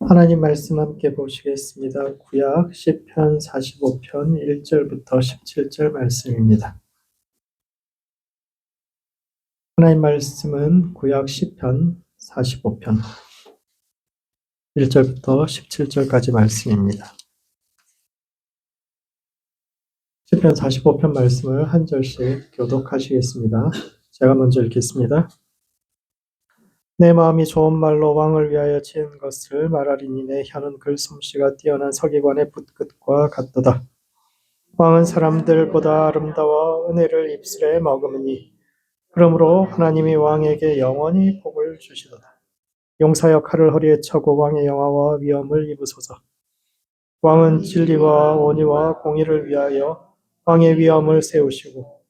하나님 말씀 함께 보시겠습니다. 구약 시편 45편 1절부터 17절 말씀입니다. 하나님 말씀은 구약 시편 45편 1절부터 17절까지 말씀입니다. 시편 45편 말씀을 한 절씩 교독하시겠습니다. 제가 먼저 읽겠습니다. 내 마음이 좋은 말로 왕을 위하여 지은 것을 말하리니 내 혀는 글솜씨가 뛰어난 서기관의 붓끝과 같도다. 왕은 사람들보다 아름다워 은혜를 입술에 머금으니 그러므로 하나님이 왕에게 영원히 복을 주시도다. 용사여 칼을 허리에 차고 왕의 영화와 위엄을 입으소서. 왕은 진리와 온유와 공의를 위하여 왕의 위엄을 세우시고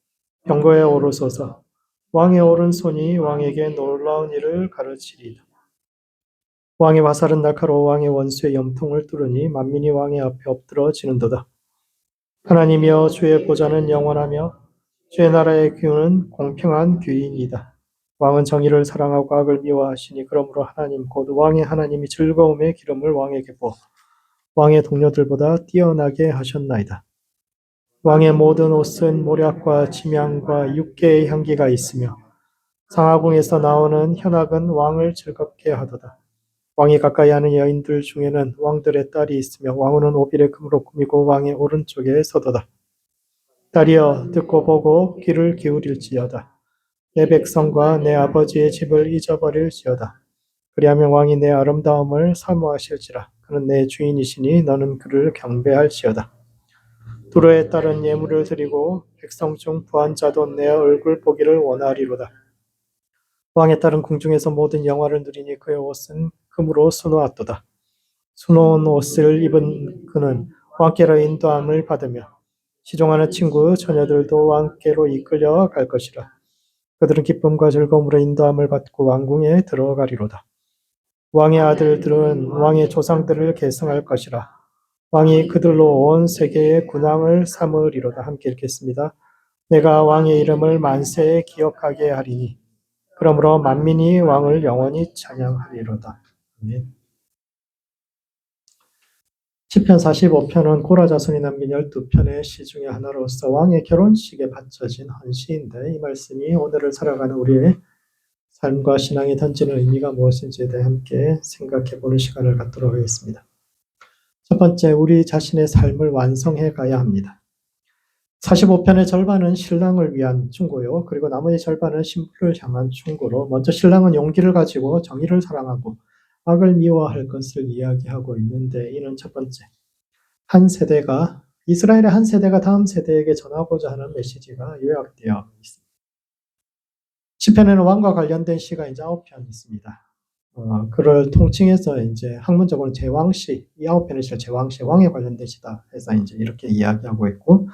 병거에 오르소서. 왕의 오른손이 왕에게 놀라운 일을 가르치리이다. 왕의 화살은 날카로워 왕의 원수의 염통을 뚫으니 만민이 왕의 앞에 엎드러지는도다. 하나님이여 주의 보좌는 영원하며 주의 나라의 규는 공평한 규이니이다. 왕은 정의를 사랑하고 악을 미워하시니 그러므로 하나님 곧 왕의 하나님이 즐거움의 기름을 왕에게 부어 왕의 동료들보다 뛰어나게 하셨나이다. 왕의 모든 옷은 모략과 침향과 육개의 향기가 있으며 상하궁에서 나오는 현악은 왕을 즐겁게 하도다. 왕이 가까이 하는 여인들 중에는 왕들의 딸이 있으며 왕후는 오빌의 금으로 꾸미고 왕의 오른쪽에 서도다. 딸이여 듣고 보고 귀를 기울일지어다. 내 백성과 내 아버지의 집을 잊어버릴지어다. 그리하면 왕이 내 아름다움을 사모하실지라. 그는 내 주인이시니 너는 그를 경배할지어다. 두로에 따른 예물을 드리고 백성 중 부한 자도 내 얼굴 보기를 원하리로다. 왕의 딸은 궁중에서 모든 영화를 누리니 그의 옷은 금으로 수놓았도다. 수놓은 옷을 입은 그는 왕께로 인도함을 받으며 시종하는 친구 처녀들도 왕께로 이끌려 갈 것이라. 그들은 기쁨과 즐거움으로 인도함을 받고 왕궁에 들어가리로다. 왕의 아들들은 왕의 조상들을 계승할 것이라. 왕이 그들로 온 세계의 군왕을 삼으리로다. 함께 읽겠습니다. 내가 왕의 이름을 만세에 기억하게 하리니 그러므로 만민이 왕을 영원히 찬양하리로다. 아멘. 시편 45편은 고라 자손이 남긴 12편의 시 중에 하나로서 왕의 결혼식에 바쳐진 헌시인데 이 말씀이 오늘을 살아가는 우리의 삶과 신앙이 던지는 의미가 무엇인지에 대해 함께 생각해 보는 시간을 갖도록 하겠습니다. 첫 번째, 우리 자신의 삶을 완성해 가야 합니다. 45편의 절반은 신랑을 위한 충고요. 그리고 나머지 절반은 신부를 향한 충고로 먼저 신랑은 용기를 가지고 정의를 사랑하고 악을 미워할 것을 이야기하고 있는데 이는 첫 번째, 이스라엘의 한 세대가 다음 세대에게 전하고자 하는 메시지가 요약되어 있습니다. 시편에는 왕과 관련된 시가 이제 9편 있습니다. 그를 통칭해서 이제 학문적으로 제왕시, 이 9편의 시가 제왕시, 왕에 관련된 시다 해서 이제 이렇게 이야기하고 있고,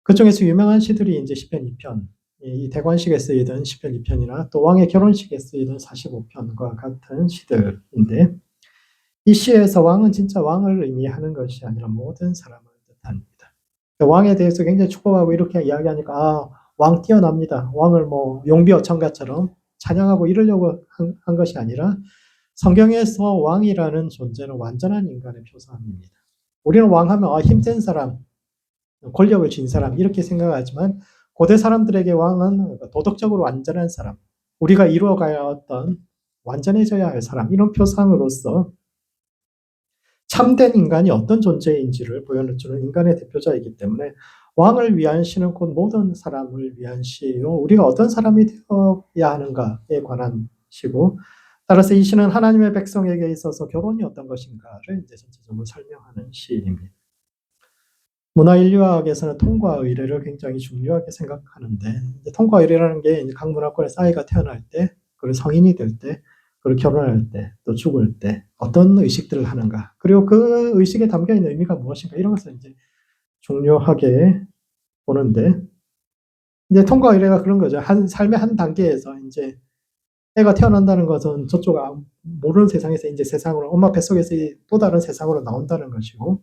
그 중에서 유명한 시들이 이제 시편 2편, 이 대관식에 쓰이던 시편 2편이나 또 왕의 결혼식에 쓰이던 45편과 같은 시들인데, 이 시에서 왕은 진짜 왕을 의미하는 것이 아니라 모든 사람을 뜻합니다. 왕에 대해서 굉장히 축복하고 이렇게 이야기하니까 왕 뛰어납니다. 왕을 뭐 용비어천가처럼 찬양하고 이러려고 한 것이 아니라 성경에서 왕이라는 존재는 완전한 인간의 표상입니다. 우리는 왕하면 힘센 사람, 권력을 쥔 사람 이렇게 생각하지만 고대 사람들에게 왕은 도덕적으로 완전한 사람, 우리가 이루어가야 했던 완전해져야 할 사람 이런 표상으로서 참된 인간이 어떤 존재인지를 보여주는 인간의 대표자이기 때문에 왕을 위한 시는 곧 모든 사람을 위한 시로 우리가 어떤 사람이 되어야 하는가에 관한 시고, 따라서 이 시는 하나님의 백성에게 있어서 결혼이 어떤 것인가를 이제 전체적으로 설명하는 시입니다. 문화인류학에서는 통과 의례를 굉장히 중요하게 생각하는데, 통과 의례라는 게 각 문화권에서 아이가 태어날 때, 그리고 성인이 될 때, 그리고 결혼할 때, 또 죽을 때 어떤 의식들을 하는가, 그리고 그 의식에 담겨 있는 의미가 무엇인가 이런 것을 이제 중요하게 보는데, 이제 통과 의례가 그런 거죠. 삶의 한 단계에서 이제 애가 태어난다는 것은 저쪽 모르는 세상에서 이제 세상으로 엄마 뱃속에서 또 다른 세상으로 나온다는 것이고,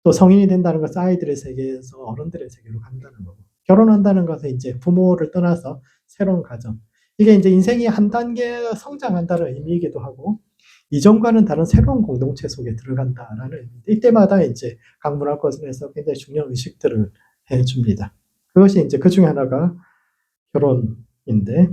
또 성인이 된다는 것은 아이들의 세계에서 어른들의 세계로 간다는 거고, 결혼한다는 것은 이제 부모를 떠나서 새로운 가정, 이게 이제 인생이 한 단계 성장한다는 의미이기도 하고, 이전과는 다른 새로운 공동체 속에 들어간다라는 의미인데, 이때마다 이제 각 문화권에서 굉장히 중요한 의식들을 해줍니다. 그것이 이제 그 중에 하나가 결혼인데,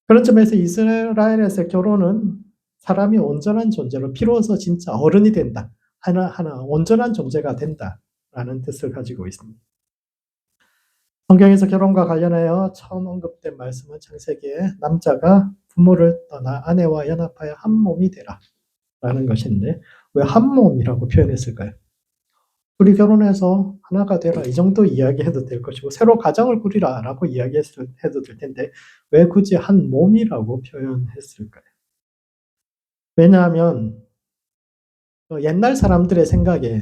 그런 점에서 이스라엘에서 결혼은 사람이 온전한 존재로 비로소 진짜 어른이 된다. 하나 온전한 존재가 된다라는 뜻을 가지고 있습니다. 성경에서 결혼과 관련하여 처음 언급된 말씀은 창세기에 남자가 부모를 떠나 아내와 연합하여 한 몸이 되라 라는 것인데, 왜 한 몸이라고 표현했을까요? 둘이 결혼해서 하나가 되라, 이 정도 이야기해도 될 것이고, 새로 가정을 꾸리라 라고 이야기해도 될 텐데, 왜 굳이 한 몸이라고 표현했을까요? 왜냐하면 옛날 사람들의 생각에,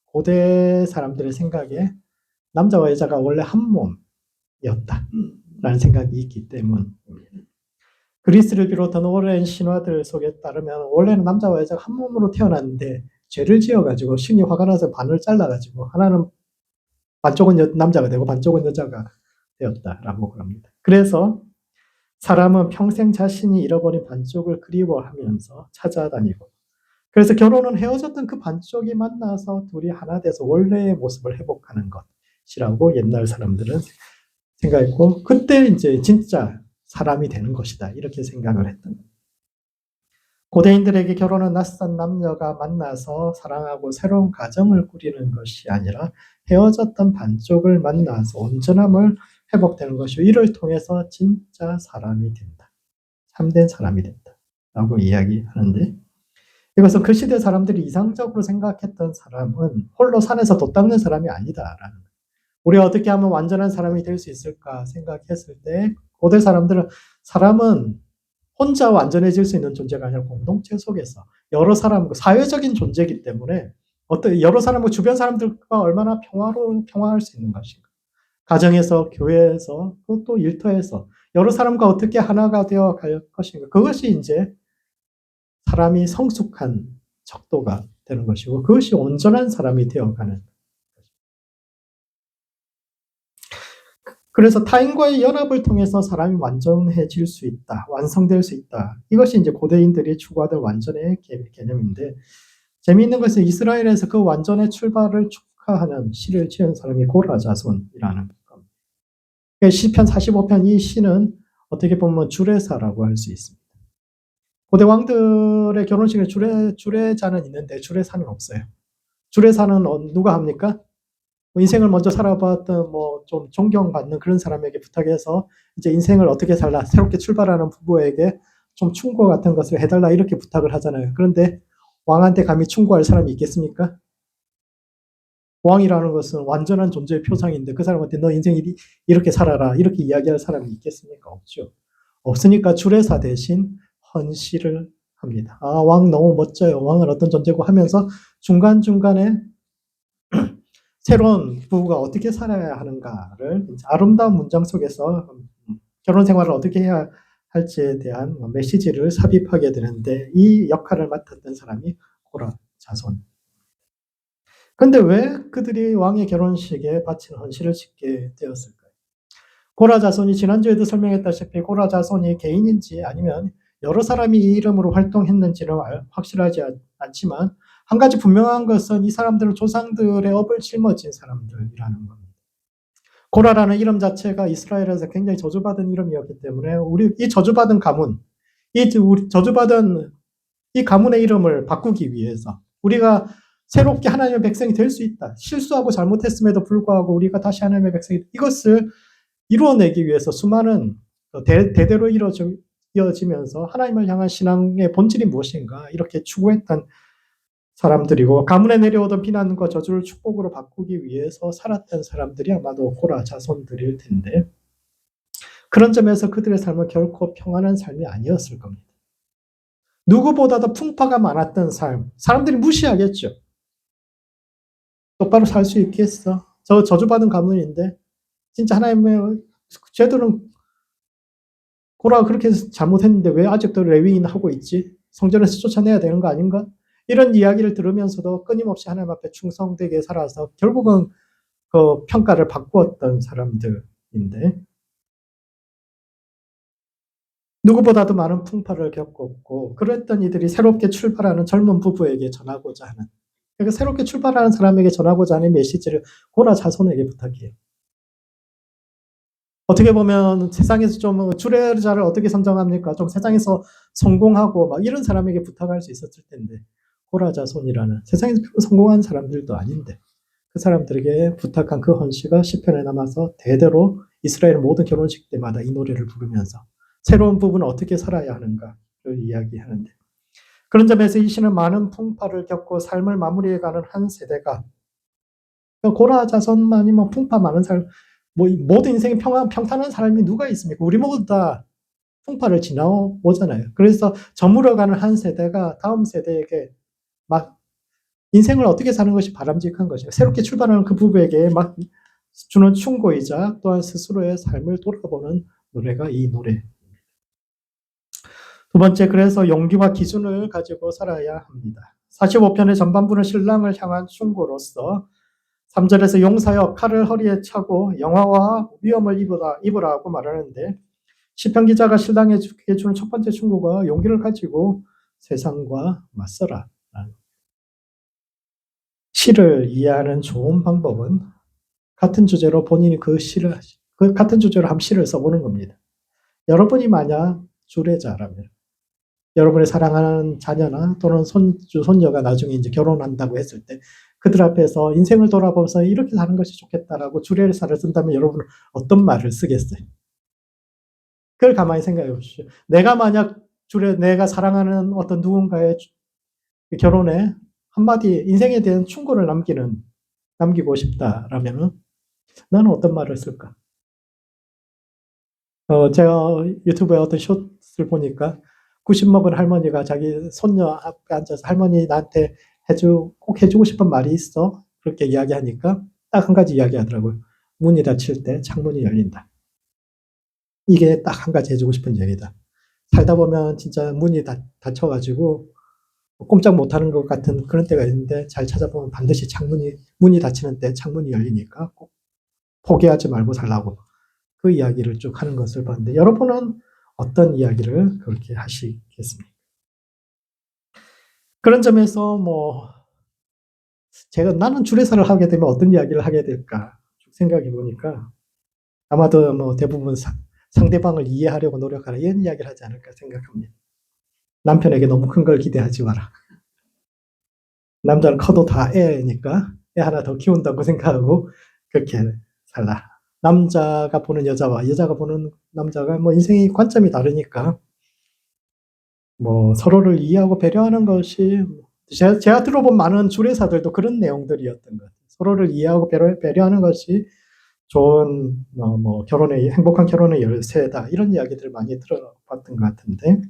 고대 사람들의 생각에 남자와 여자가 원래 한 몸이었다라는 생각이 있기 때문입니다. 그리스를 비롯한 오랜 신화들 속에 따르면 원래는 남자와 여자가 한 몸으로 태어났는데 죄를 지어가지고 신이 화가 나서 반을 잘라가지고 하나는 반쪽은 남자가 되고 반쪽은 여자가 되었다라고 합니다. 그래서 사람은 평생 자신이 잃어버린 반쪽을 그리워하면서 찾아다니고, 그래서 결혼은 헤어졌던 그 반쪽이 만나서 둘이 하나 돼서 원래의 모습을 회복하는 것이라고 옛날 사람들은 생각했고, 그때 이제 진짜 사람이 되는 것이다 이렇게 생각을 했던 거예요. 고대인들에게 결혼은 낯선 남녀가 만나서 사랑하고 새로운 가정을 꾸리는 것이 아니라 헤어졌던 반쪽을 만나서 온전함을 회복되는 것이고, 이를 통해서 진짜 사람이 된다. 참된 사람이 된다. 라고 이야기하는데, 이것은 그 시대 사람들이 이상적으로 생각했던 사람은 홀로 산에서 돛 닦는 사람이 아니다라는 거예요. 우리가 어떻게 하면 완전한 사람이 될 수 있을까 생각했을 때, 고대 사람들은 사람은 혼자 완전해질 수 있는 존재가 아니라 공동체 속에서 여러 사람, 사회적인 존재이기 때문에 여러 사람과 주변 사람들과 얼마나 평화할 수 있는 것인가. 가정에서, 교회에서, 또 일터에서 여러 사람과 어떻게 하나가 되어 갈 것인가. 그것이 이제 사람이 성숙한 척도가 되는 것이고, 그것이 온전한 사람이 되어가는. 그래서 타인과의 연합을 통해서 사람이 완전해질 수 있다, 완성될 수 있다. 이것이 이제 고대인들이 추구하던 완전의 개념인데, 재미있는 것은 이스라엘에서 그 완전의 출발을 축하하는 시를 지은 사람이 고라 자손이라는 겁니다. 시편 45편 이 시는 어떻게 보면 주례사라고 할 수 있습니다. 고대 왕들의 결혼식에 주례자는 있는데 주례사는 없어요. 주례사는 누가 합니까? 인생을 먼저 살아봤던 좀 존경받는 그런 사람에게 부탁해서 이제 인생을 어떻게 살라, 새롭게 출발하는 부부에게 좀 충고 같은 것을 해달라 이렇게 부탁을 하잖아요. 그런데 왕한테 감히 충고할 사람이 있겠습니까? 왕이라는 것은 완전한 존재의 표상인데 그 사람한테 너 인생 이렇게 살아라 이렇게 이야기할 사람이 있겠습니까? 없죠. 없으니까 주례사 대신 헌시를 합니다. 아, 왕 너무 멋져요. 왕은 어떤 존재고 하면서 중간중간에 새로운 부부가 어떻게 살아야 하는가를 아름다운 문장 속에서 결혼 생활을 어떻게 해야 할지에 대한 메시지를 삽입하게 되는데, 이 역할을 맡았던 사람이 고라 자손. 근데 왜 그들이 왕의 결혼식에 바치는 헌시를 짓게 되었을까요? 고라 자손이 지난주에도 설명했다시피 고라 자손이 개인인지 아니면 여러 사람이 이 이름으로 활동했는지는 확실하지 않지만, 한 가지 분명한 것은 이 사람들은 조상들의 업을 짊어진 사람들이라는 겁니다. 고라라는 이름 자체가 이스라엘에서 굉장히 저주받은 이름이었기 때문에 이 저주받은 가문, 저주받은 이 가문의 이름을 바꾸기 위해서 우리가 새롭게 하나님의 백성이 될 수 있다. 실수하고 잘못했음에도 불구하고 우리가 다시 하나님의 백성이 이것을 이루어내기 위해서 수많은 대대로 이어지면서 하나님을 향한 신앙의 본질이 무엇인가 이렇게 추구했던 사람들이고, 가문에 내려오던 비난과 저주를 축복으로 바꾸기 위해서 살았던 사람들이 아마도 고라 자손들일 텐데, 그런 점에서 그들의 삶은 결코 평안한 삶이 아니었을 겁니다. 누구보다도 풍파가 많았던 삶, 사람들이 무시하겠죠. 똑바로 살 수 있겠어? 저 저주받은 가문인데 진짜 하나님의 쟤들은 고라가 그렇게 잘못했는데 왜 아직도 레위인 하고 있지? 성전에서 쫓아내야 되는 거 아닌가? 이런 이야기를 들으면서도 끊임없이 하나님 앞에 충성되게 살아서 결국은 그 평가를 바꾸었던 사람들인데, 누구보다도 많은 풍파를 겪었고 그랬던 이들이 새롭게 출발하는 젊은 부부에게 전하고자 하는, 그러니까 새롭게 출발하는 사람에게 전하고자 하는 메시지를 고라 자손에게 부탁해요. 어떻게 보면 세상에서 좀 주례자를 어떻게 선정합니까? 좀 세상에서 성공하고 막 이런 사람에게 부탁할 수 있었을 텐데, 고라 자손이라는 세상에서 별로 성공한 사람들도 아닌데 그 사람들에게 부탁한 그 헌시가 시편에 남아서 대대로 이스라엘 모든 결혼식 때마다 이 노래를 부르면서 새로운 부부는 어떻게 살아야 하는가를 이야기하는데, 그런 점에서 이 시는 많은 풍파를 겪고 삶을 마무리해가는 한 세대가, 고라 자손만이 뭐 풍파 많은 삶, 뭐 모든 인생이 평탄한 사람이 누가 있습니까? 우리 모두 다 풍파를 지나오잖아요. 그래서 저물어가는 한 세대가 다음 세대에게 막 인생을 어떻게 사는 것이 바람직한 것이냐, 새롭게 출발하는 그 부부에게 막 주는 충고이자 또한 스스로의 삶을 돌아보는 노래가 이 노래. 두 번째, 그래서 용기와 기준을 가지고 살아야 합니다. 45편의 전반부는 신랑을 향한 충고로서 3절에서 용사여 칼을 허리에 차고 영화와 위험을 입으라고 말하는데, 시편 기자가 신랑에게 주는 첫 번째 충고가 용기를 가지고 세상과 맞서라. 시를 이해하는 좋은 방법은 같은 주제로 본인이 그 같은 주제로 한 시를 써보는 겁니다. 여러분이 만약 주례자라면 여러분의 사랑하는 자녀나 또는 손주, 손녀가 나중에 이제 결혼한다고 했을 때 그들 앞에서 인생을 돌아보면서 이렇게 사는 것이 좋겠다라고 주례사를 쓴다면 여러분은 어떤 말을 쓰겠어요? 그걸 가만히 생각해 보십시오. 내가 만약 내가 사랑하는 어떤 누군가의 결혼에 한마디 인생에 대한 충고를 남기고 싶다라면은 나는 어떤 말을 쓸까? 제가 유튜브에 어떤 숏을 보니까 90 먹은 할머니가 자기 손녀 앞에 앉아서 할머니 나한테 꼭 해주고 싶은 말이 있어. 그렇게 이야기하니까 딱 한 가지 이야기하더라고요. 문이 닫힐 때 창문이 열린다. 이게 딱 한 가지 해주고 싶은 이야기다. 살다 보면 진짜 문이 닫혀가지고 꼼짝 못하는 것 같은 그런 때가 있는데 잘 찾아보면 반드시 문이 닫히는 때 창문이 열리니까 꼭 포기하지 말고 살라고 그 이야기를 쭉 하는 것을 봤는데, 여러분은 어떤 이야기를 그렇게 하시겠습니까? 그런 점에서 나는 주례사를 하게 되면 어떤 이야기를 하게 될까 생각해 보니까 아마도 대부분 상대방을 이해하려고 노력하라 이런 이야기를 하지 않을까 생각합니다. 남편에게 너무 큰 걸 기대하지 마라. 남자는 커도 다 애니까 애 하나 더 키운다고 생각하고 그렇게 살라. 남자가 보는 여자와 여자가 보는 남자가 인생의 관점이 다르니까 서로를 이해하고 배려하는 것이, 제가 들어본 많은 주례사들도 그런 내용들이었던 것 같아요. 서로를 이해하고 배려하는 것이 좋은 행복한 결혼의 열쇠다 이런 이야기들을 많이 들어봤던 것 같은데,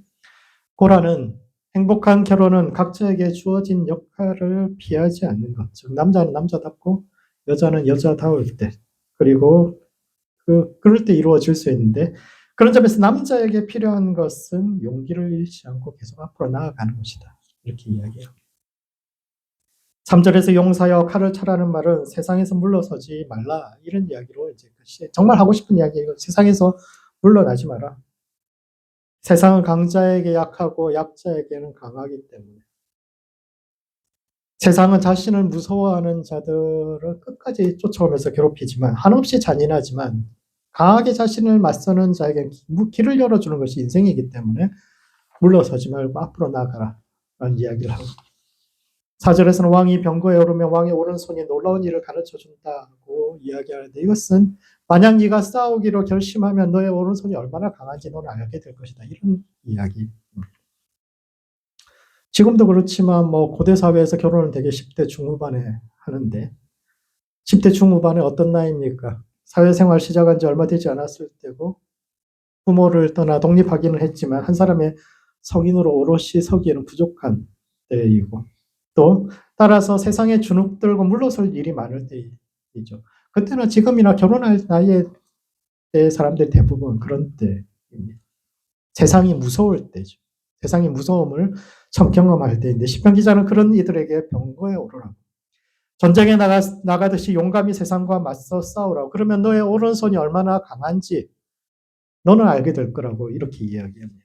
고라는 행복한 결혼은 각자에게 주어진 역할을 피하지 않는 것. 즉 남자는 남자답고 여자는 여자다울 때, 그리고 그럴 때 이루어질 수 있는데, 그런 점에서 남자에게 필요한 것은 용기를 잃지 않고 계속 앞으로 나아가는 것이다. 이렇게 이야기해요. 3절에서 용사여 칼을 차라는 말은 세상에서 물러서지 말라 이런 이야기로 이제 정말 하고 싶은 이야기예요. 세상에서 물러나지 마라. 세상은 강자에게 약하고 약자에게는 강하기 때문에, 세상은 자신을 무서워하는 자들을 끝까지 쫓아오면서 괴롭히지만, 한없이 잔인하지만 강하게 자신을 맞서는 자에게 길을 열어주는 것이 인생이기 때문에 물러서지 말고 앞으로 나아가라 라는 이야기를 하고, 4절에서는 왕이 병거에 오르면 왕의 오른손이 놀라운 일을 가르쳐준다고 이야기하는데, 이것은 만약 네가 싸우기로 결심하면 너의 오른손이 얼마나 강한지 너는 알게 될 것이다 이런 이야기. 지금도 그렇지만 고대 사회에서 결혼을 되게 10대 중후반에 하는데, 10대 중후반에 어떤 나이입니까? 사회생활 시작한 지 얼마 되지 않았을 때고 부모를 떠나 독립하기는 했지만 한 사람의 성인으로 오롯이 서기에는 부족한 때이고, 또 따라서 세상에 주눅들고 물러설 일이 많을 때이죠. 그때는 지금이나 결혼할 나이에 사람들 대부분 그런 때입니다. 세상이 무서울 때죠. 세상의 무서움을 처음 경험할 때인데, 시편 기자는 그런 이들에게 병거에 오르라고, 전쟁에 나가듯이 용감히 세상과 맞서 싸우라고, 그러면 너의 오른손이 얼마나 강한지 너는 알게 될 거라고 이렇게 이야기합니다.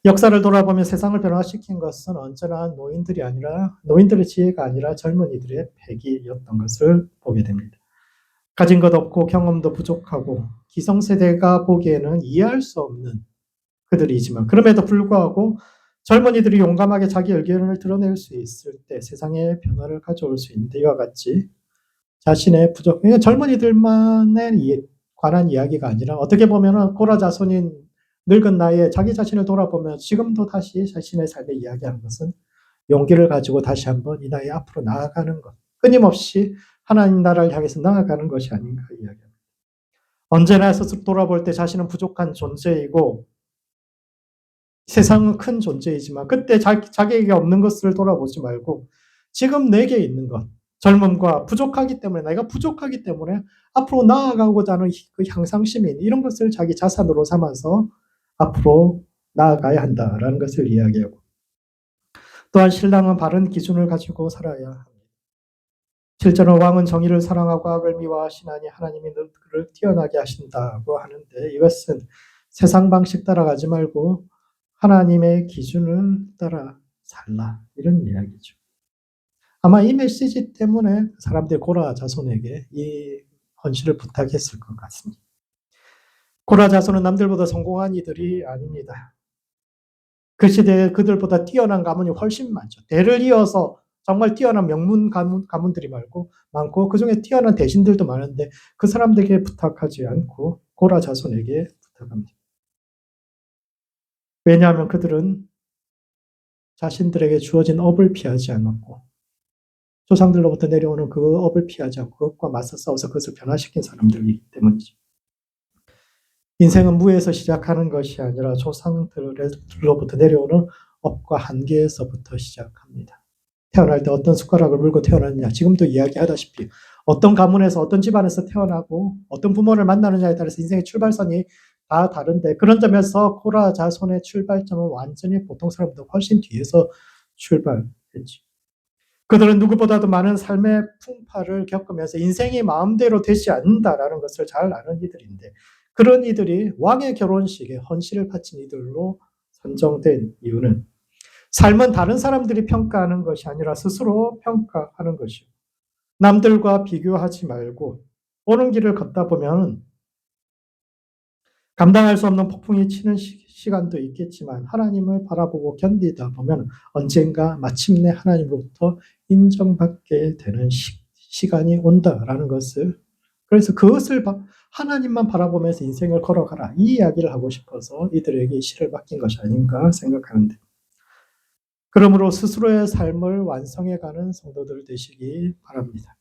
역사를 돌아보며 세상을 변화시킨 것은 언제나 노인들의 지혜가 아니라 젊은이들의 패기였던 것을 보게 됩니다. 가진 것 없고 경험도 부족하고 기성세대가 보기에는 이해할 수 없는 그들이지만 그럼에도 불구하고 젊은이들이 용감하게 자기 의견을 드러낼 수 있을 때 세상에 변화를 가져올 수 있는데 이와 같이 자신의 젊은이들만에 관한 이야기가 아니라 어떻게 보면 고라 자손인 늙은 나이에 자기 자신을 돌아보며 지금도 다시 자신의 삶을 이야기하는 것은 용기를 가지고 다시 한번 이 나이 앞으로 나아가는 것, 끊임없이 하나님 나라를 향해서 나아가는 것이 아닌가 이야기합니다. 언제나 스스로 돌아볼 때 자신은 부족한 존재이고 세상은 큰 존재이지만 그때 자기에게 없는 것을 돌아보지 말고 지금 내게 있는 것, 젊음과 부족하기 때문에 내가 부족하기 때문에 앞으로 나아가고자 하는 그 향상심인 이런 것을 자기 자산으로 삼아서 앞으로 나아가야 한다라는 것을 이야기하고 또한 신랑은 바른 기준을 가지고 살아야 합니다. 실제로 왕은 정의를 사랑하고 악을 미워하시나니 하나님이 그를 뛰어나게 하신다고 하는데 이것은 세상 방식 따라가지 말고 하나님의 기준을 따라 살라 이런 이야기죠. 아마 이 메시지 때문에 사람들이 고라 자손에게 이 헌신을 부탁했을 것 같습니다. 고라 자손은 남들보다 성공한 이들이 아닙니다. 그 시대에 그들보다 뛰어난 가문이 훨씬 많죠. 대를 이어서 정말 뛰어난 명문 가문들이 많고 그 중에 뛰어난 대신들도 많은데 그 사람들에게 부탁하지 않고 고라 자손에게 부탁합니다. 왜냐하면 그들은 자신들에게 주어진 업을 피하지 않았고 조상들로부터 내려오는 그 업을 피하지 않고 그것과 맞서 싸워서 그것을 변화시킨 사람들이기 때문이죠. 인생은 무에서 시작하는 것이 아니라 조상들로부터 내려오는 업과 한계에서부터 시작합니다. 태어날 때 어떤 숟가락을 물고 태어났느냐 지금도 이야기하다시피 어떤 가문에서 어떤 집안에서 태어나고 어떤 부모를 만나느냐에 따라서 인생의 출발선이 다 다른데 그런 점에서 고라 자손의 출발점은 완전히 보통 사람보다 훨씬 뒤에서 출발했죠. 그들은 누구보다도 많은 삶의 풍파를 겪으면서 인생이 마음대로 되지 않는다라는 것을 잘 아는 이들인데 그런 이들이 왕의 결혼식에 헌신을 바친 이들로 선정된 이유는 삶은 다른 사람들이 평가하는 것이 아니라 스스로 평가하는 것이요. 남들과 비교하지 말고 오는 길을 걷다 보면 감당할 수 없는 폭풍이 치는 시간도 있겠지만 하나님을 바라보고 견디다 보면 언젠가 마침내 하나님으로부터 인정받게 되는 시간이 온다라는 것을 그래서 그것을 하나님만 바라보면서 인생을 걸어가라 이 이야기를 하고 싶어서 이들에게 이 시를 맡긴 것이 아닌가 생각하는데 그러므로 스스로의 삶을 완성해가는 성도들 되시기 바랍니다.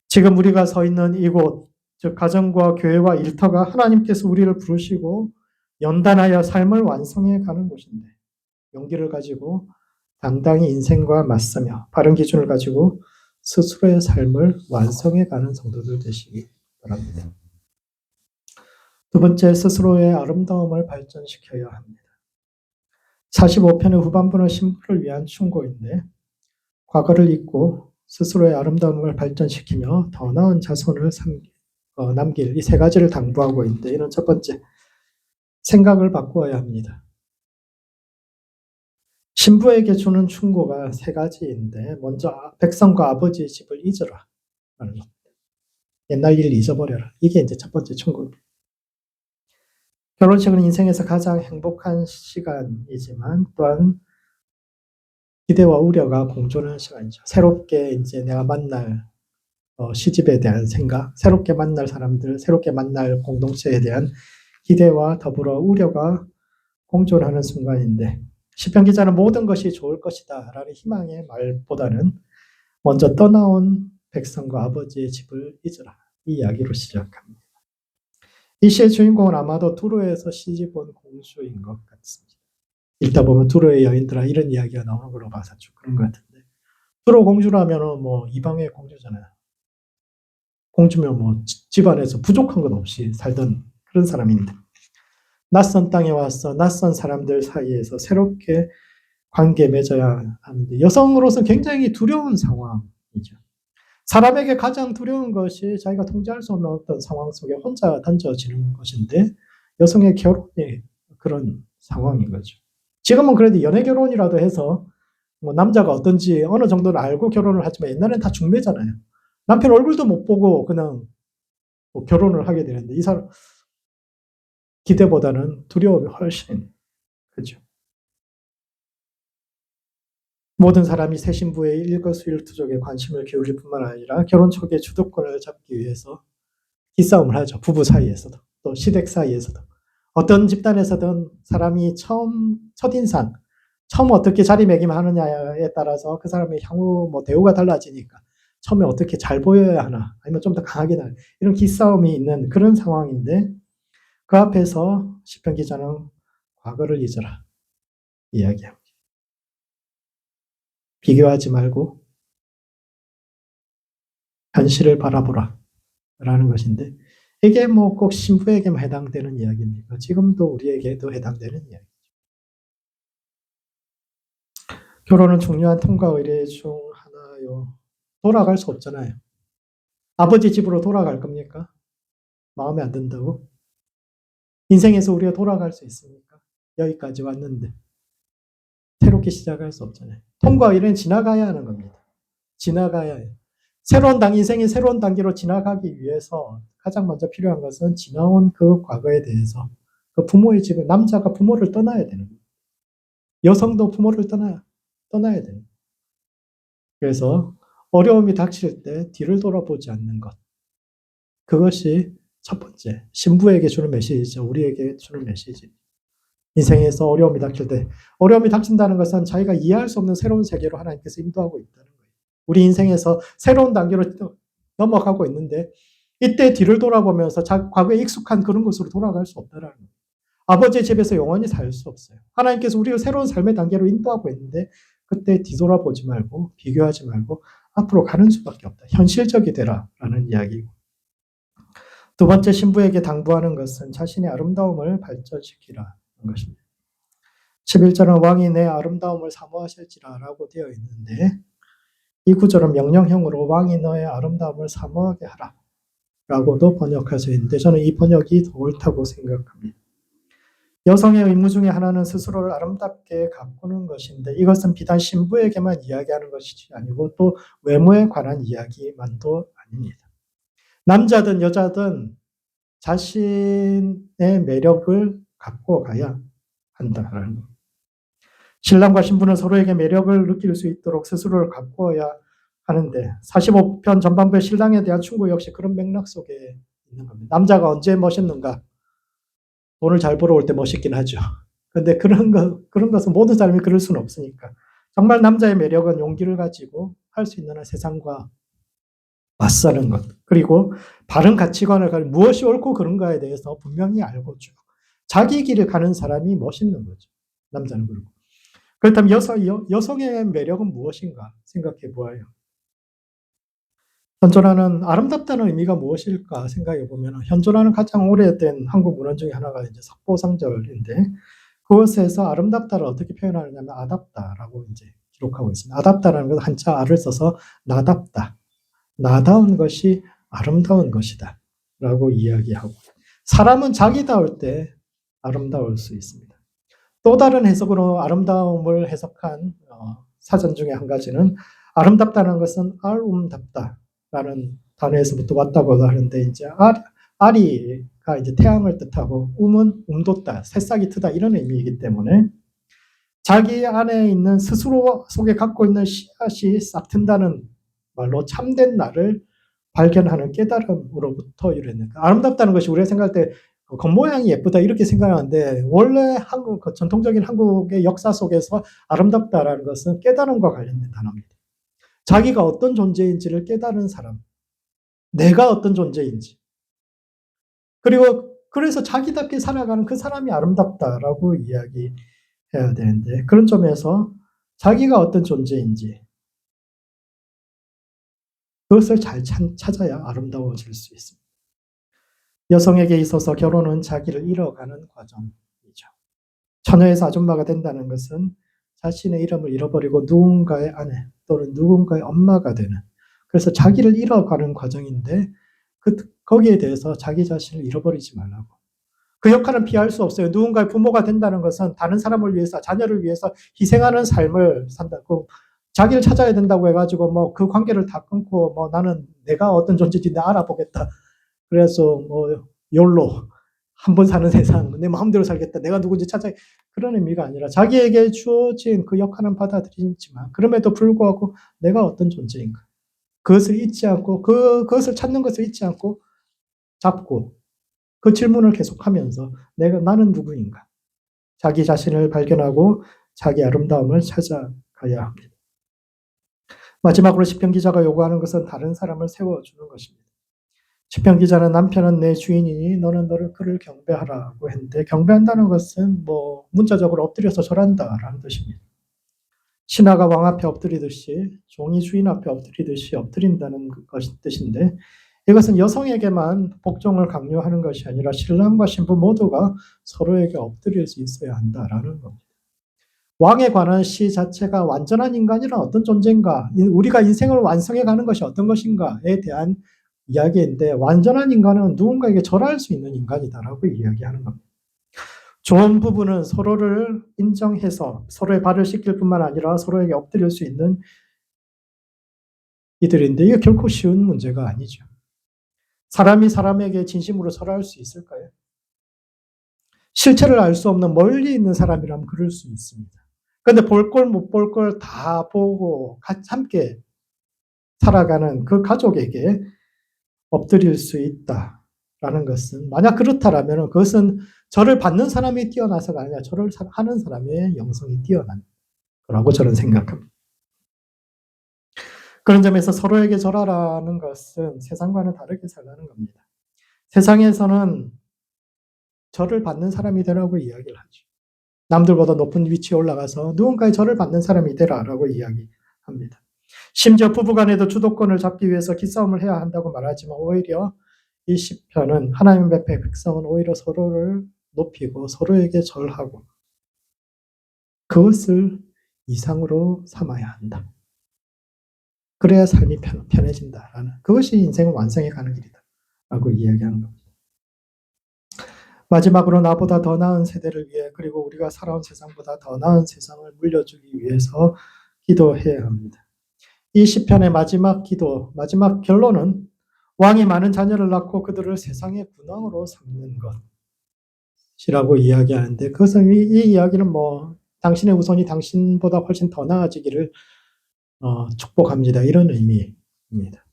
지금 우리가 서 있는 이곳 즉 가정과 교회와 일터가 하나님께서 우리를 부르시고 연단하여 삶을 완성해 가는 곳인데 용기를 가지고 당당히 인생과 맞서며 바른 기준을 가지고 스스로의 삶을 완성해 가는 성도들 되시기 바랍니다. 두 번째, 스스로의 아름다움을 발전시켜야 합니다. 45편의 후반부는 신부를 위한 충고인데 과거를 잊고 스스로의 아름다움을 발전시키며 더 나은 자손을 남길 이 세 가지를 당부하고 있는데 이는 첫 번째, 생각을 바꾸어야 합니다. 신부에게 주는 충고가 세 가지인데 먼저 백성과 아버지의 집을 잊어라 라는 겁니다. 옛날 일 잊어버려라. 이게 이제 첫 번째 충고입니다. 결혼식은 인생에서 가장 행복한 시간이지만 또한 기대와 우려가 공존하는 시간이죠. 새롭게 이제 내가 만날 시집에 대한 생각, 새롭게 만날 사람들, 새롭게 만날 공동체에 대한 기대와 더불어 우려가 공존하는 순간인데 시편 기자는 모든 것이 좋을 것이다 라는 희망의 말보다는 먼저 떠나온 백성과 아버지의 집을 잊어라 이 이야기로 시작합니다. 이 시의 주인공은 아마도 두로에서 시집 온 공주인 것 같습니다. 읽다 보면 두로의 여인들아 이런 이야기가 나오는 걸로 봐서 쭉 그런 것 같은데 두로 공주라면 뭐 이방의 공주잖아요. 공주면 뭐 집안에서 부족한 것 없이 살던 그런 사람인데 낯선 땅에 와서 낯선 사람들 사이에서 새롭게 관계 맺어야 하는데 여성으로서 굉장히 두려운 상황이죠. 사람에게 가장 두려운 것이 자기가 통제할 수 없는 어떤 상황 속에 혼자 던져지는 것인데 여성의 결혼이 그런 상황인 거죠. 지금은 그래도 연애 결혼이라도 해서 뭐 남자가 어떤지 어느 정도는 알고 결혼을 하지만 옛날엔 다 중매잖아요. 남편 얼굴도 못 보고 그냥 뭐 결혼을 하게 되는데 이 사람 기대보다는 두려움이 훨씬 크죠. 모든 사람이 새 신부의 일거수일투족에 관심을 기울일 뿐만 아니라 결혼 초기의 주도권을 잡기 위해서 기싸움을 하죠. 부부 사이에서도 또 시댁 사이에서도 어떤 집단에서든 사람이 첫인상 처음 어떻게 자리매김하느냐에 따라서 그 사람의 향후 뭐 대우가 달라지니까 처음에 어떻게 잘 보여야 하나 아니면 좀 더 강하게 나 이런 기싸움이 있는 그런 상황인데 그 앞에서 시편 기자는 과거를 잊어라 이야기합니다. 비교하지 말고 현실을 바라보라 라는 것인데 이게 뭐 꼭 신부에게만 해당되는 이야기입니까? 지금도 우리에게도 해당되는 이야기. 결혼은 중요한 통과 의례 중 하나요. 돌아갈 수 없잖아요. 아버지 집으로 돌아갈 겁니까? 마음에 안 든다고? 인생에서 우리가 돌아갈 수 있습니까? 여기까지 왔는데 새롭게 시작할 수 없잖아요. 통과 의례는 지나가야 하는 겁니다. 지나가야 해요. 인생의 새로운 단계로 지나가기 위해서 가장 먼저 필요한 것은 지나온 그 과거에 대해서 그 부모의 집에 남자가 부모를 떠나야 되는 거예요. 여성도 부모를 떠나야 돼요. 그래서 어려움이 닥칠 때 뒤를 돌아보지 않는 것. 그것이 첫 번째, 신부에게 주는 메시지죠. 우리에게 주는 메시지. 인생에서 어려움이 닥칠 때, 어려움이 닥친다는 것은 자기가 이해할 수 없는 새로운 세계로 하나님께서 인도하고 있다는 거예요. 우리 인생에서 새로운 단계로 넘어가고 있는데, 이때 뒤를 돌아보면서 과거에 익숙한 그런 곳으로 돌아갈 수 없다는 거예요. 아버지의 집에서 영원히 살 수 없어요. 하나님께서 우리를 새로운 삶의 단계로 인도하고 있는데 그때 뒤돌아보지 말고 비교하지 말고 앞으로 가는 수밖에 없다. 현실적이 되라라는 이야기고. 두 번째 신부에게 당부하는 것은 자신의 아름다움을 발전시키라는 것입니다. 11절은 왕이 내 아름다움을 사모하실지라라고 되어 있는데 이 구절은 명령형으로 왕이 너의 아름다움을 사모하게 하라 라고도 번역해져 있는데 저는 이 번역이 더 옳다고 생각합니다. 여성의 의무 중에 하나는 스스로를 아름답게 가꾸는 것인데 이것은 비단 신부에게만 이야기하는 것이 아니고 또 외모에 관한 이야기만도 아닙니다. 남자든 여자든 자신의 매력을 갖고 가야 한다는 것. 신랑과 신부는 서로에게 매력을 느낄 수 있도록 스스로를 가꾸어야 하는데 45편 전반부의 신랑에 대한 충고 역시 그런 맥락 속에 있는 겁니다. 남자가 언제 멋있는가? 돈을 잘 벌어올 때 멋있긴 하죠. 근데 그런 것은 모든 사람이 그럴 수는 없으니까. 정말 남자의 매력은 용기를 가지고 할 수 있는 한 세상과 맞서는 것. 그리고 바른 가치관을 가지고 무엇이 옳고 그른가에 대해서 분명히 알고 쭉 자기 길을 가는 사람이 멋있는 거죠. 남자는 그렇고. 그렇다면 여성의 매력은 무엇인가 생각해 보아요. 현존하는 아름답다는 의미가 무엇일까 생각해 보면 현존하는 가장 오래된 한국 문헌 중에 하나가 이제 석보상절인데 그것에서 아름답다를 어떻게 표현하느냐면 아답다라고 이제 기록하고 있습니다. 아답다라는 것은 한자 아를 써서 나답다, 나다운 것이 아름다운 것이다 라고 이야기하고 사람은 자기다울 때 아름다울 수 있습니다. 또 다른 해석으로 아름다움을 해석한 사전 중에 한 가지는 아름답다는 것은 알움답다라는 단어에서부터 왔다고도 하는데 이제 아리가 이제 태양을 뜻하고 um은 돋다, 새싹이 트다 이런 의미이기 때문에 자기 안에 있는 스스로 속에 갖고 있는 씨앗이 싹 튼다는 말로 참된 나를 발견하는 깨달음으로부터 이르는 아름답다는 것이 우리가 생각할 때 겉모양이 예쁘다 이렇게 생각하는데 원래 전통적인 한국의 역사 속에서 아름답다라는 것은 깨달음과 관련된 단어입니다. 자기가 어떤 존재인지를 깨달은 사람, 내가 어떤 존재인지 그리고 그래서 자기답게 살아가는 그 사람이 아름답다라고 이야기해야 되는데 그런 점에서 자기가 어떤 존재인지 그것을 잘 찾아야 아름다워질 수 있습니다. 여성에게 있어서 결혼은 자기를 잃어가는 과정이죠. 처녀에서 아줌마가 된다는 것은 자신의 이름을 잃어버리고 누군가의 아내 또는 누군가의 엄마가 되는 그래서 자기를 잃어가는 과정인데 거기에 대해서 자기 자신을 잃어버리지 말라고 그 역할은 피할 수 없어요. 누군가의 부모가 된다는 것은 다른 사람을 위해서, 자녀를 위해서 희생하는 삶을 산다고. 자기를 찾아야 된다고 해가지고 뭐 그 관계를 다 끊고 뭐 나는 내가 어떤 존재인지 알아보겠다. 그래서 뭐 욜로 한 번 사는 세상 내 마음대로 살겠다. 내가 누군지 찾아. 그런 의미가 아니라 자기에게 주어진 그 역할은 받아들이지만 그럼에도 불구하고 내가 어떤 존재인가. 그것을 잊지 않고 그것을 찾는 것을 잊지 않고 잡고 그 질문을 계속하면서 나는 누구인가. 자기 자신을 발견하고 자기 아름다움을 찾아가야 합니다. 마지막으로 시편 기자가 요구하는 것은 다른 사람을 세워주는 것입니다. 시편 기자는 남편은 내 주인이니 너는 그를 경배하라고 했는데 것은 뭐 문자적으로 엎드려서 절한다라는 뜻입니다. 신하가 왕 앞에 엎드리듯이 종이 주인 앞에 엎드리듯이 엎드린다는 뜻인데 이것은 여성에게만 복종을 강요하는 것이 아니라 신랑과 신부 모두가 서로에게 엎드릴 수 있어야 한다라는 겁니다. 왕에 관한 시 자체가 완전한 인간이란 어떤 존재인가, 우리가 인생을 완성해 가는 것이 어떤 것인가에 대한 이야기인데 완전한 인간은 누군가에게 절할 수 있는 인간이다라고 이야기하는 겁니다. 좋은 부부는 서로를 인정해서 서로의 발을 씻길 뿐만 아니라 서로에게 엎드릴 수 있는 이들인데 이게 결코 쉬운 문제가 아니죠. 사람이 사람에게 진심으로 절할 수 있을까요? 실체를 알 수 없는 멀리 있는 사람이라면 그럴 수 있습니다. 그런데 볼 걸 못 볼 걸 다 보고 함께 살아가는 그 가족에게 엎드릴 수 있다라는 것은 만약 그렇다라면 그것은 절을 받는 사람이 뛰어나서가 아니라 절을 하는 사람의 영성이 뛰어난 거라고 저는 생각합니다. 그런 점에서 서로에게 절하라는 것은 세상과는 다르게 살라는 겁니다. 세상에서는 절을 받는 사람이 되라고 이야기를 하죠. 남들보다 높은 위치에 올라가서 누군가의 절을 받는 사람이 되라라고 이야기합니다. 심지어 부부간에도 주도권을 잡기 위해서 기싸움을 해야 한다고 말하지만 오히려 이 시편은 하나님의 백성은 오히려 서로를 높이고 서로에게 절하고 그것을 이상으로 삼아야 한다. 그래야 삶이 편해진다라는 그것이 인생을 완성해 가는 길이다라고 이야기하는 겁니다. 마지막으로 나보다 더 나은 세대를 위해 그리고 우리가 살아온 세상보다 더 나은 세상을 물려주기 위해서 기도해야 합니다. 이 시편의 마지막 마지막 결론은 왕이 많은 자녀를 낳고 그들을 세상의 군왕으로 삼는 것이라고 이야기하는데 그것은 이 이야기는 뭐 당신의 후손이 당신보다 훨씬 더 나아지기를 축복합니다. 이런 의미입니다.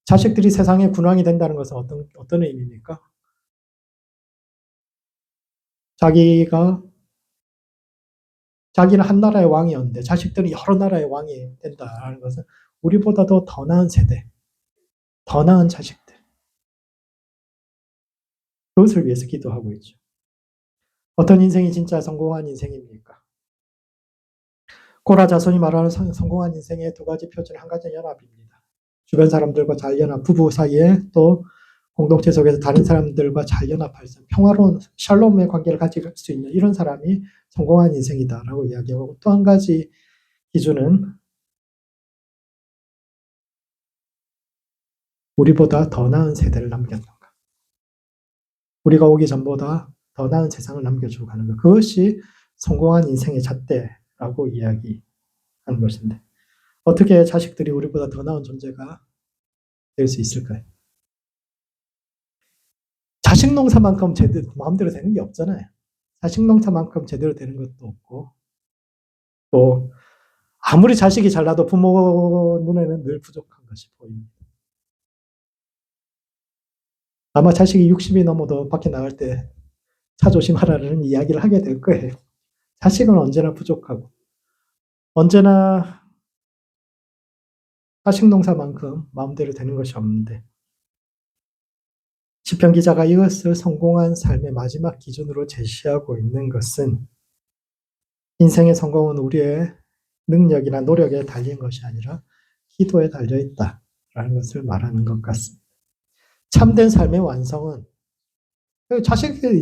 자식들이 세상의 군왕이 된다는 것은 어떤 의미입니까? 자기는 한 나라의 왕이었는데 자식들은 여러 나라의 왕이 된다는 것은 우리보다도 더 나은 세대, 더 나은 자식들 그것을 위해서 기도하고 있죠. 어떤 인생이 진짜 성공한 인생입니까? 고라 자손이 말하는 성공한 인생의 두 가지 표준, 한 가지는 연합입니다. 주변 사람들과 잘 연합, 부부 사이에 또 공동체 속에서 다른 사람들과 잘 연합할 수 있는 평화로운 샬롬의 관계를 가질 수 있는 이런 사람이 성공한 인생이다라고 이야기하고 또 한 가지 기준은 우리보다 더 나은 세대를 남겼던가. 우리가 오기 전보다 더 나은 세상을 남겨주고 가는 것. 그것이 성공한 인생의 잣대라고 이야기하는 것인데 어떻게 자식들이 우리보다 더 나은 존재가 될 수 있을까요? 자식 농사만큼 마음대로 되는 게 없잖아요. 자식 농사만큼 제대로 되는 것도 없고 또 아무리 자식이 잘나도 부모 눈에는 늘 부족한 것이 보입니다. 아마 자식이 60이 넘어도 밖에 나갈 때 차 조심하라는 이야기를 하게 될 거예요. 자식은 언제나 부족하고 언제나 자식 농사만큼 마음대로 되는 것이 없는데 시편 기자가 이것을 성공한 삶의 마지막 기준으로 제시하고 있는 것은 인생의 성공은 우리의 능력이나 노력에 달린 것이 아니라 기도에 달려 있다라는 것을 말하는 것 같습니다. 참된 삶의 완성은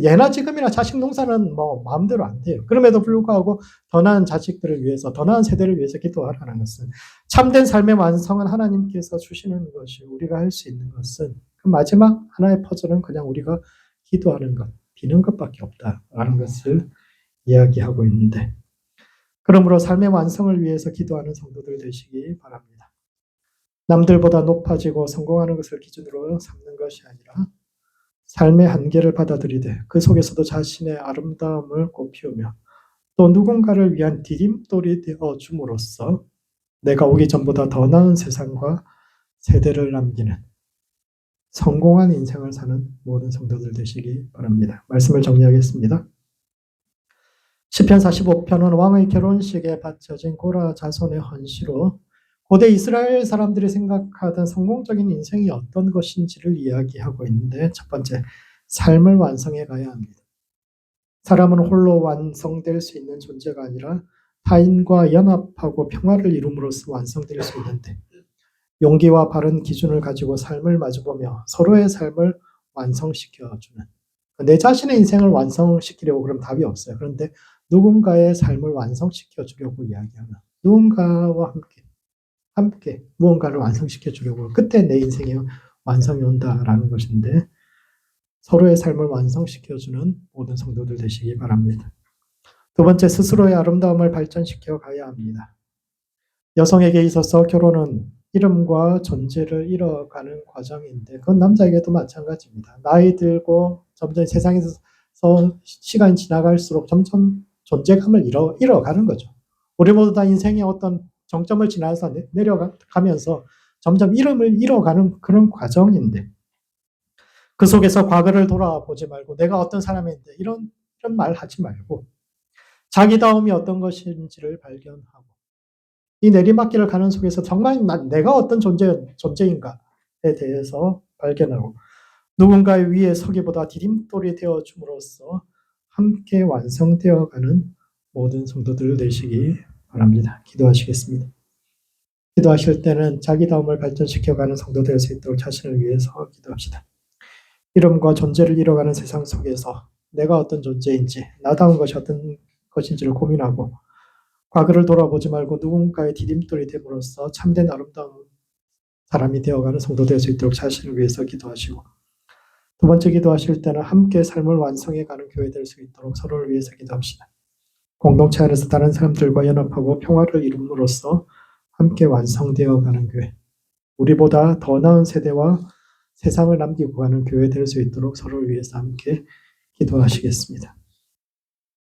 예나 지금이나 자식 농사는 뭐 마음대로 안 돼요. 그럼에도 불구하고 더 나은 자식들을 위해서, 더 나은 세대를 위해서 기도하라는 것은 참된 삶의 완성은 하나님께서 주시는 것이 우리가 할 수 있는 것은 그 마지막 하나의 퍼즐은 그냥 우리가 기도하는 것, 비는 것밖에 없다라는 것을 이야기하고 있는데, 그러므로 삶의 완성을 위해서 기도하는 성도들 되시기 바랍니다. 남들보다 높아지고 성공하는 것을 기준으로 삼는 것이 아니라 삶의 한계를 받아들이되 그 속에서도 자신의 아름다움을 꽃피우며 또 누군가를 위한 디딤돌이 되어 줌으로써 내가 오기 전보다 더 나은 세상과 세대를 남기는 성공한 인생을 사는 모든 성도들 되시기 바랍니다. 말씀을 정리하겠습니다. 시편 45편은 왕의 결혼식에 바쳐진 고라 자손의 헌시로 고대 이스라엘 사람들이 생각하던 성공적인 인생이 어떤 것인지를 이야기하고 있는데, 첫 번째, 삶을 완성해 가야 합니다. 사람은 홀로 완성될 수 있는 존재가 아니라 타인과 연합하고 평화를 이룸으로써 완성될 수 있는데, 용기와 바른 기준을 가지고 삶을 마주보며 서로의 삶을 완성시켜주는, 내 자신의 인생을 완성시키려고 그러면 답이 없어요. 그런데 누군가의 삶을 완성시켜 주려고 이야기하는, 누군가와 함께 무언가를 완성시켜 주려고, 그때 내 인생의 완성이 온다라는 것인데, 서로의 삶을 완성시켜 주는 모든 성도들 되시기 바랍니다. 두 번째, 스스로의 아름다움을 발전시켜 가야 합니다. 여성에게 있어서 결혼은 이름과 존재를 잃어가는 과정인데, 그건 남자에게도 마찬가지입니다. 나이 들고 점점 세상에서 시간이 지나갈수록 점점 존재감을 잃어가는 거죠. 우리 모두 다 인생의 어떤 정점을 지나서 내려가면서 점점 이름을 잃어가는 그런 과정인데, 그 속에서 과거를 돌아보지 말고 내가 어떤 사람인데 이런 말 하지 말고 자기다움이 어떤 것인지를 발견하고, 이 내리막길을 가는 속에서 정말 내가 어떤 존재인가에 대해서 발견하고 누군가의 위에 서기보다 디딤돌이 되어줌으로써 함께 완성되어가는 모든 성도들 되시기 바랍니다. 기도하시겠습니다. 기도하실 때는 자기다움을 발전시켜가는 성도 될 수 있도록 자신을 위해서 기도합시다. 이름과 존재를 잃어가는 세상 속에서 내가 어떤 존재인지, 나다운 것이 어떤 것인지를 고민하고 과거를 돌아보지 말고 누군가의 디딤돌이 됨으로써 참된 아름다운 사람이 되어가는 성도 될 수 있도록 자신을 위해서 기도하시고, 두 번째 기도하실 때는 함께 삶을 완성해가는 교회 될 수 있도록 서로를 위해서 기도합시다. 공동체 안에서 다른 사람들과 연합하고 평화를 이룸으로써 함께 완성되어가는 교회, 우리보다 더 나은 세대와 세상을 남기고 가는 교회 될 수 있도록 서로를 위해서 함께 기도하시겠습니다.